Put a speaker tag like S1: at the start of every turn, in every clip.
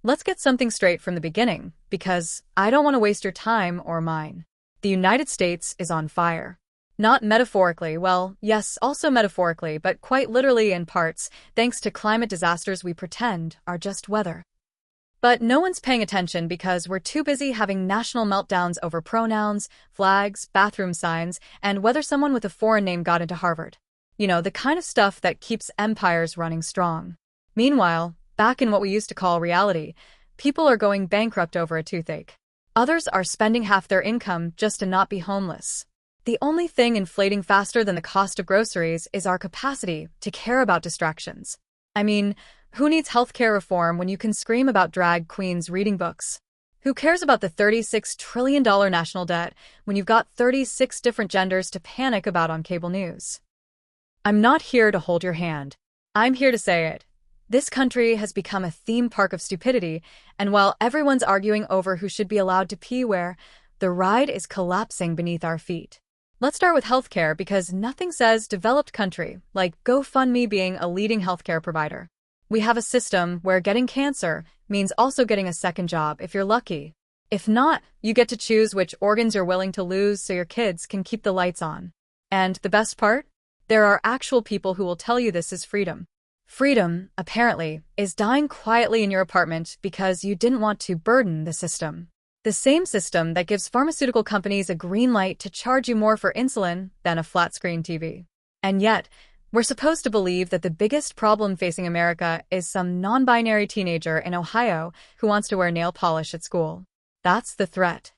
S1: Let's get something straight from the beginning, because I don't want to waste your time or mine. The United States is on fire. Not metaphorically, well, yes, also metaphorically, but quite literally in parts, thanks to climate disasters we pretend are just weather. But no one's paying attention because we're too busy having national meltdowns over pronouns, flags, bathroom signs, and whether someone with a foreign name got into Harvard. You know, the kind of stuff that keeps empires running strong. Meanwhile, back in what we used to call reality, people are going bankrupt over a toothache. Others are spending half their income just to not be homeless. The only thing inflating faster than the cost of groceries is our capacity to care about distractions. I mean, who needs healthcare reform when you can scream about drag queens reading books? Who cares about the $36 trillion national debt when you've got 36 different genders to panic about on cable news? I'm not here to hold your hand. I'm here to say it. This country has become a theme park of stupidity, and while everyone's arguing over who should be allowed to pee where, the ride is collapsing beneath our feet. Let's start with healthcare because nothing says developed country like GoFundMe being a leading healthcare provider. We have a system where getting cancer means also getting a second job if you're lucky. If not, you get to choose which organs you're willing to lose so your kids can keep the lights on. And the best part? There are actual people who will tell you this is freedom. Freedom, apparently, is dying quietly in your apartment because you didn't want to burden the system. The same system that gives pharmaceutical companies a green light to charge you more for insulin than a flat-screen TV. And yet, we're supposed to believe that the biggest problem facing America is some non-binary teenager in Ohio who wants to wear nail polish at school. That's the threat.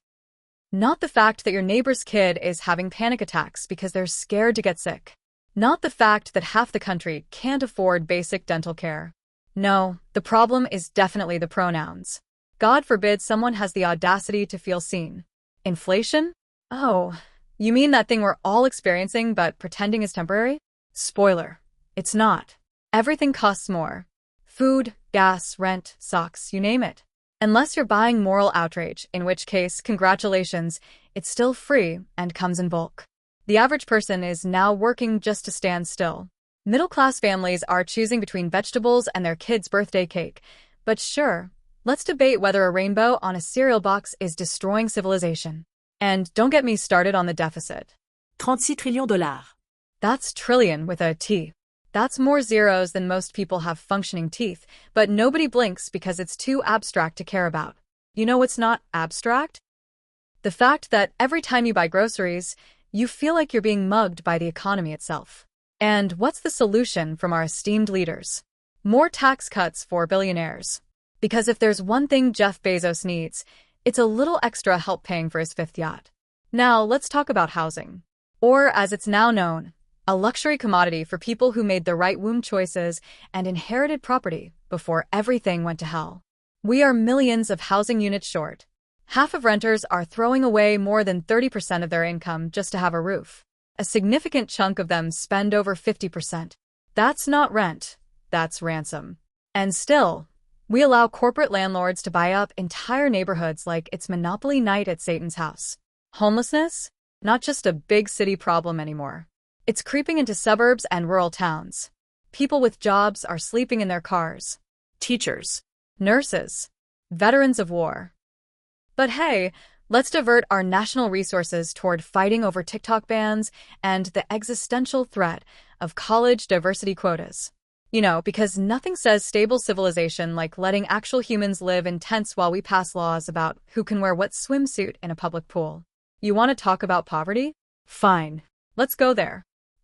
S1: Not the fact that your neighbor's kid is having panic attacks because they're scared to get sick. Not the fact that half the country can't afford basic dental care. No, the problem is definitely the pronouns. God forbid someone has the audacity to feel seen. Inflation? Oh, you mean that thing we're all experiencing but pretending is temporary? Spoiler, it's not. Everything costs more. Food, gas, rent, socks, you name it. Unless you're buying moral outrage, in which case, congratulations, it's still free and comes in bulk. The average person is now working just to stand still. Middle-class families are choosing between vegetables and their kid's birthday cake. But sure, let's debate whether a rainbow on a cereal box is destroying civilization. And don't get me started on the deficit.
S2: 36 trillions dollars.
S1: That's trillion with a T. That's more zeros than most people have functioning teeth, but nobody blinks because it's too abstract to care about. You know what's not abstract? The fact that every time you buy groceries, you feel like you're being mugged by the economy itself. And what's the solution from our esteemed leaders? More tax cuts for billionaires. Because if there's one thing Jeff Bezos needs, it's a little extra help paying for his fifth yacht. Now, let's talk about housing. Or, as it's now known, a luxury commodity for people who made the right womb choices and inherited property before everything went to hell. We are millions of housing units short. Half of renters are throwing away more than 30% of their income just to have a roof. A significant chunk of them spend over 50%. That's not rent, that's ransom. And still, we allow corporate landlords to buy up entire neighborhoods like it's Monopoly night at Satan's house. Homelessness? Not just a big city problem anymore. It's creeping into suburbs and rural towns. People with jobs are sleeping in their cars. Teachers, nurses, veterans of war. But hey, let's divert our national resources toward fighting over TikTok bans and the existential threat of college diversity quotas. You know, because nothing says stable civilization like letting actual humans live in tents while we pass laws about who can wear what swimsuit in a public pool. You want to talk about poverty? Fine. Let's go there.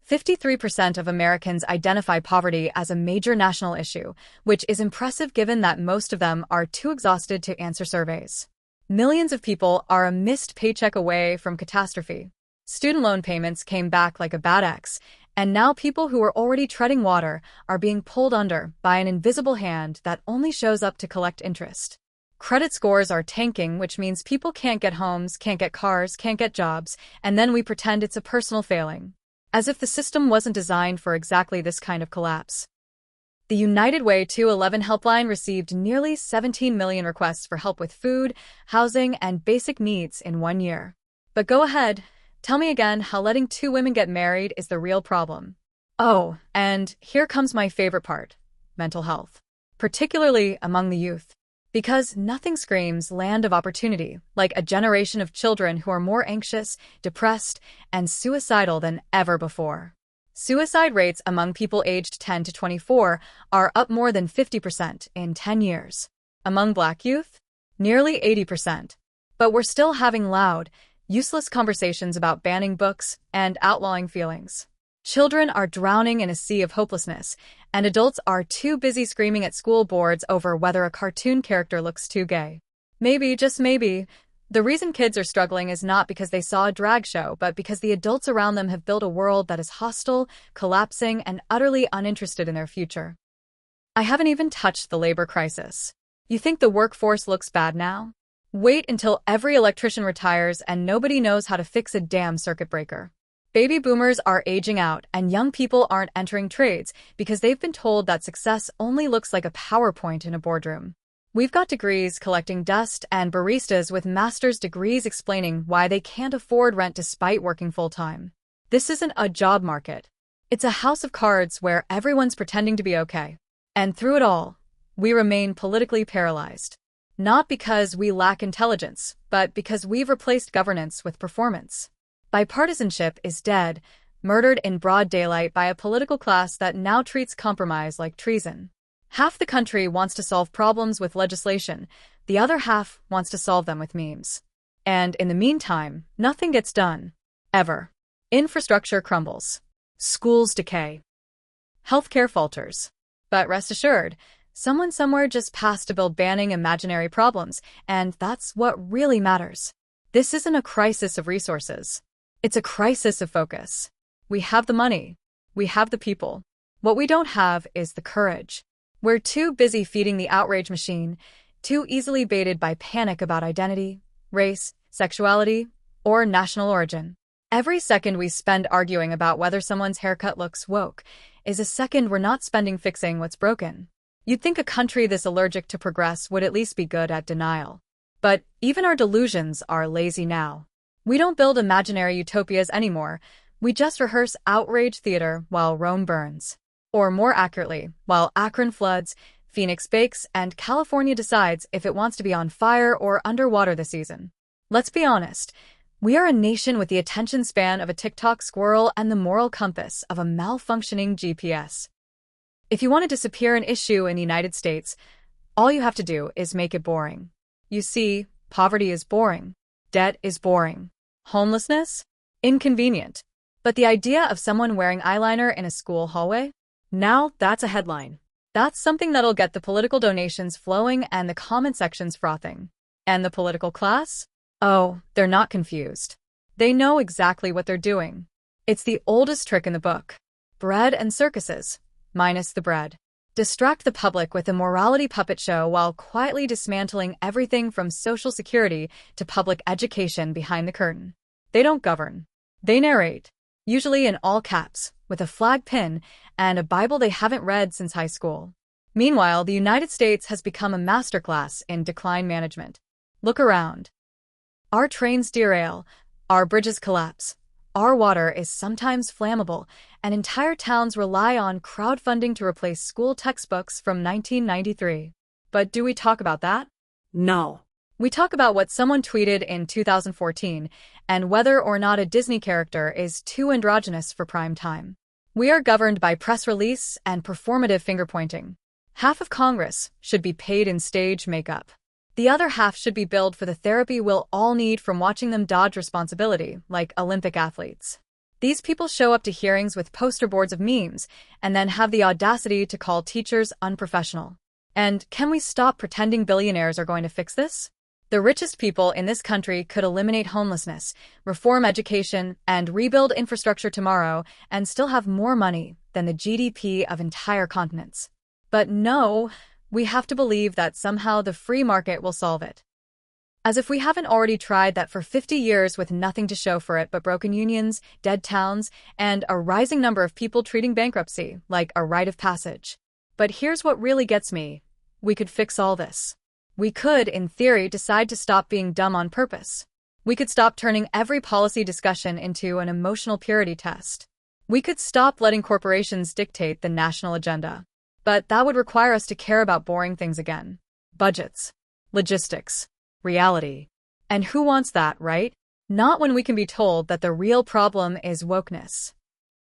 S1: 53% of Americans identify poverty as a major national issue, which is impressive given that most of them are too exhausted to answer surveys. Millions of people are a missed paycheck away from catastrophe. Student loan payments came back like a bad ex, and now people who are already treading water are being pulled under by an invisible hand that only shows up to collect interest. Credit scores are tanking, which means people can't get homes, can't get cars, can't get jobs, and then we pretend it's a personal failing. As if the system wasn't designed for exactly this kind of collapse. The United Way 211 helpline received nearly 17 million requests for help with food, housing, and basic needs in 1 year. But go ahead, tell me again how letting two women get married is the real problem. Oh, and here comes my favorite part, mental health. Particularly among the youth. Because nothing screams land of opportunity like a generation of children who are more anxious, depressed, and suicidal than ever before. Suicide rates among people aged 10 to 24 are up more than 50% in 10 years. Among Black youth, nearly 80%. But we're still having loud, useless conversations about banning books and outlawing feelings. Children are drowning in a sea of hopelessness, and adults are too busy screaming at school boards over whether a cartoon character looks too gay. Maybe, just maybe, the reason kids are struggling is not because they saw a drag show, but because the adults around them have built a world that is hostile, collapsing, and utterly uninterested in their future. I haven't even touched the labor crisis. You think the workforce looks bad now? Wait until every electrician retires and nobody knows how to fix a damn circuit breaker. Baby boomers are aging out and young people aren't entering trades because they've been told that success only looks like a PowerPoint in a boardroom. We've got degrees collecting dust and baristas with master's degrees explaining why they can't afford rent despite working full-time. This isn't a job market. It's a house of cards where everyone's pretending to be okay. And through it all, we remain politically paralyzed. Not because we lack intelligence, but because we've replaced governance with performance. Bipartisanship is dead, murdered in broad daylight by a political class that now treats compromise like treason. Half the country wants to solve problems with legislation, the other half wants to solve them with memes. And in the meantime, nothing gets done. Ever. Infrastructure crumbles. Schools decay. Healthcare falters. But rest assured, someone somewhere just passed a bill banning imaginary problems, and that's what really matters. This isn't a crisis of resources. It's a crisis of focus. We have the money. We have the people. What we don't have is the courage. We're too busy feeding the outrage machine, too easily baited by panic about identity, race, sexuality, or national origin. Every second we spend arguing about whether someone's haircut looks woke is a second we're not spending fixing what's broken. You'd think a country this allergic to progress would at least be good at denial. But even our delusions are lazy now. We don't build imaginary utopias anymore. We just rehearse outrage theater while Rome burns. Or more accurately, while Akron floods, Phoenix bakes, and California decides if it wants to be on fire or underwater this season. Let's be honest. We are a nation with the attention span of a TikTok squirrel and the moral compass of a malfunctioning GPS. If you want to disappear an issue in the United States, all you have to do is make it boring. You see, poverty is boring. Debt is boring. Homelessness? Inconvenient. But the idea of someone wearing eyeliner in a school hallway? Now that's a headline. That's something that'll get the political donations flowing and the comment sections frothing. And the political class? Oh, they're not confused. They know exactly what they're doing. It's the oldest trick in the book. Bread and circuses, minus the bread. Distract the public with a morality puppet show while quietly dismantling everything from Social Security to public education behind the curtain. They don't govern. They narrate, usually in all caps, with a flag pin and a Bible they haven't read since high school. Meanwhile, the United States has become a masterclass in decline management. Look around. Our trains derail, our bridges collapse, our water is sometimes flammable, and entire towns rely on crowdfunding to replace school textbooks from 1993. But do we talk about that?
S2: No.
S1: We talk about what someone tweeted in 2014 and whether or not a Disney character is too androgynous for prime time. We are governed by press release and performative finger-pointing. Half of Congress should be paid in stage makeup. The other half should be billed for the therapy we'll all need from watching them dodge responsibility, like Olympic athletes. These people show up to hearings with poster boards of memes and then have the audacity to call teachers unprofessional. And can we stop pretending billionaires are going to fix this? The richest people in this country could eliminate homelessness, reform education, and rebuild infrastructure tomorrow and still have more money than the GDP of entire continents. But no, we have to believe that somehow the free market will solve it. As if we haven't already tried that for 50 years with nothing to show for it but broken unions, dead towns, and a rising number of people treating bankruptcy like a rite of passage. But here's what really gets me. We could fix all this. We could, in theory, decide to stop being dumb on purpose. We could stop turning every policy discussion into an emotional purity test. We could stop letting corporations dictate the national agenda. But that would require us to care about boring things again. Budgets. logistics, reality. And who wants that, right? Not when we can be told that the real problem is wokeness.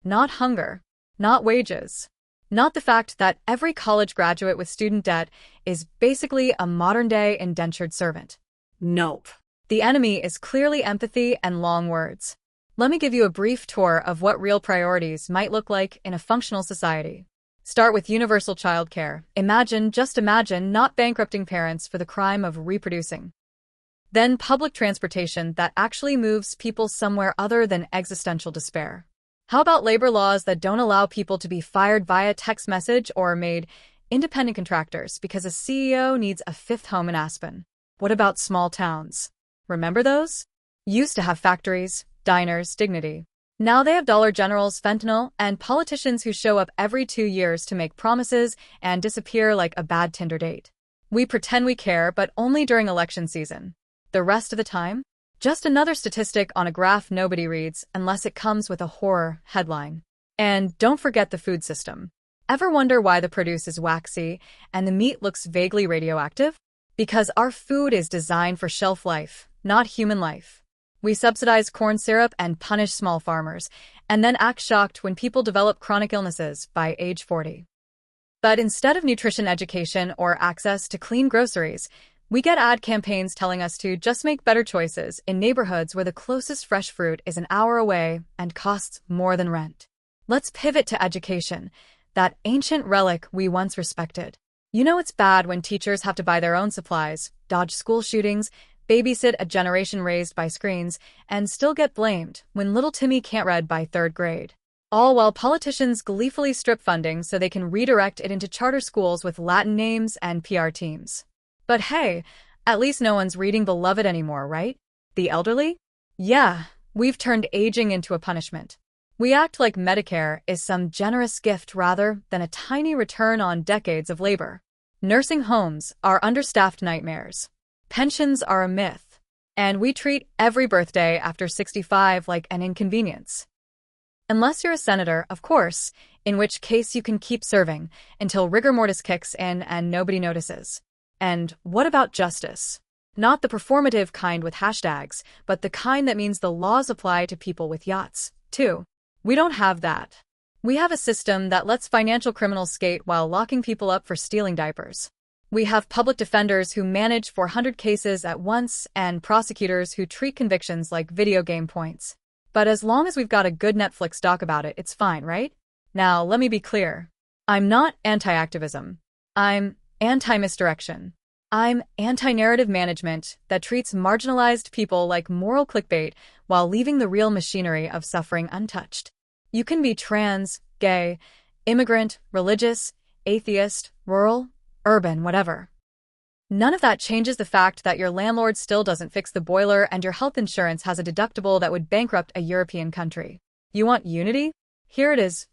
S1: Not hunger, not wages, not the fact that every college graduate with student debt is basically a modern-day indentured servant.
S2: Nope.
S1: The enemy is clearly empathy and long words. Let me give you a brief tour of what real priorities might look like in a functional society. Start with universal childcare. Just imagine not bankrupting parents for the crime of reproducing. Then public transportation that actually moves people somewhere other than existential despair. How about labor laws that don't allow people to be fired via text message or made independent contractors because a CEO needs a fifth home in Aspen? What about small towns? Remember those? Used to have factories, diners, dignity. Now they have Dollar Generals, fentanyl, and politicians who show up every 2 years to make promises and disappear like a bad Tinder date. We pretend we care, but only during election season. The rest of the time? Just another statistic on a graph nobody reads unless it comes with a horror headline. And don't forget the food system. Ever wonder why the produce is waxy and the meat looks vaguely radioactive? Because our food is designed for shelf life, not human life. We subsidize corn syrup and punish small farmers, and then act shocked when people develop chronic illnesses by age 40. But instead of nutrition education or access to clean groceries, we get ad campaigns telling us to just make better choices in neighborhoods where the closest fresh fruit is an hour away and costs more than rent. Let's pivot to education, that ancient relic we once respected. You know it's bad when teachers have to buy their own supplies, dodge school shootings, babysit a generation raised by screens, and still get blamed when little Timmy can't read by 3rd grade. All while politicians gleefully strip funding so they can redirect it into charter schools with Latin names and PR teams. But hey, at least no one's reading Beloved anymore, right? The elderly? Yeah, we've turned aging into a punishment. We act like Medicare is some generous gift rather than a tiny return on decades of labor. Nursing homes are understaffed nightmares. Pensions are a myth. And we treat every birthday after 65 like an inconvenience. Unless you're a senator, of course, in which case you can keep serving until rigor mortis kicks in and nobody notices. And what about justice? Not the performative kind with hashtags, but the kind that means the laws apply to people with yachts, too. We don't have that. We have a system that lets financial criminals skate while locking people up for stealing diapers. We have public defenders who manage 400 cases at once and prosecutors who treat convictions like video game points. But as long as we've got a good Netflix doc about it, it's fine, right? Now, let me be clear. I'm not anti-activism. I'm anti-misdirection. I'm anti-narrative management that treats marginalized people like moral clickbait while leaving the real machinery of suffering untouched. You can be trans, gay, immigrant, religious, atheist, rural, urban, whatever. None of that changes the fact that your landlord still doesn't fix the boiler and your health insurance has a deductible that would bankrupt a European country. You want unity? Here it is.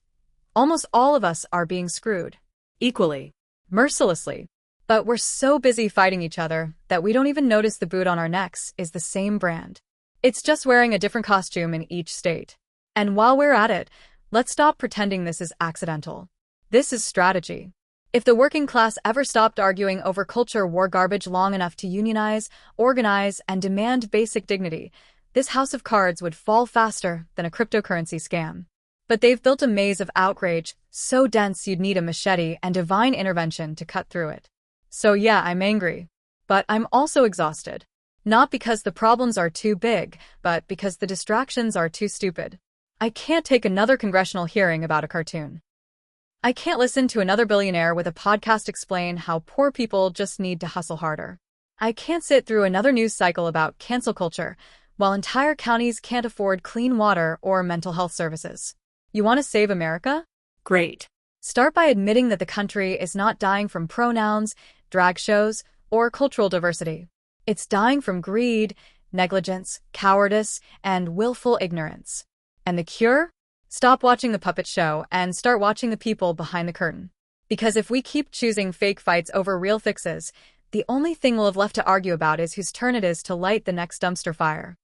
S1: Almost all of us are being screwed. Equally. Mercilessly. But we're so busy fighting each other that we don't even notice the boot on our necks is the same brand. It's just wearing a different costume in each state. And while we're at it, let's stop pretending this is accidental. This is strategy. If the working class ever stopped arguing over culture war garbage long enough to unionize, organize, and demand basic dignity, this house of cards would fall faster than a cryptocurrency scam. But they've built a maze of outrage, so dense you'd need a machete and divine intervention to cut through it. So yeah, I'm angry. But I'm also exhausted. Not because the problems are too big, but because the distractions are too stupid. I can't take another congressional hearing about a cartoon. I can't listen to another billionaire with a podcast explain how poor people just need to hustle harder. I can't sit through another news cycle about cancel culture while entire counties can't afford clean water or mental health services. You want to save America? Great. Start by admitting that the country is not dying from pronouns, drag shows, or cultural diversity. It's dying from greed, negligence, cowardice, and willful ignorance. And the cure? Stop watching the puppet show and start watching the people behind the curtain. Because if we keep choosing fake fights over real fixes, the only thing we'll have left to argue about is whose turn it is to light the next dumpster fire.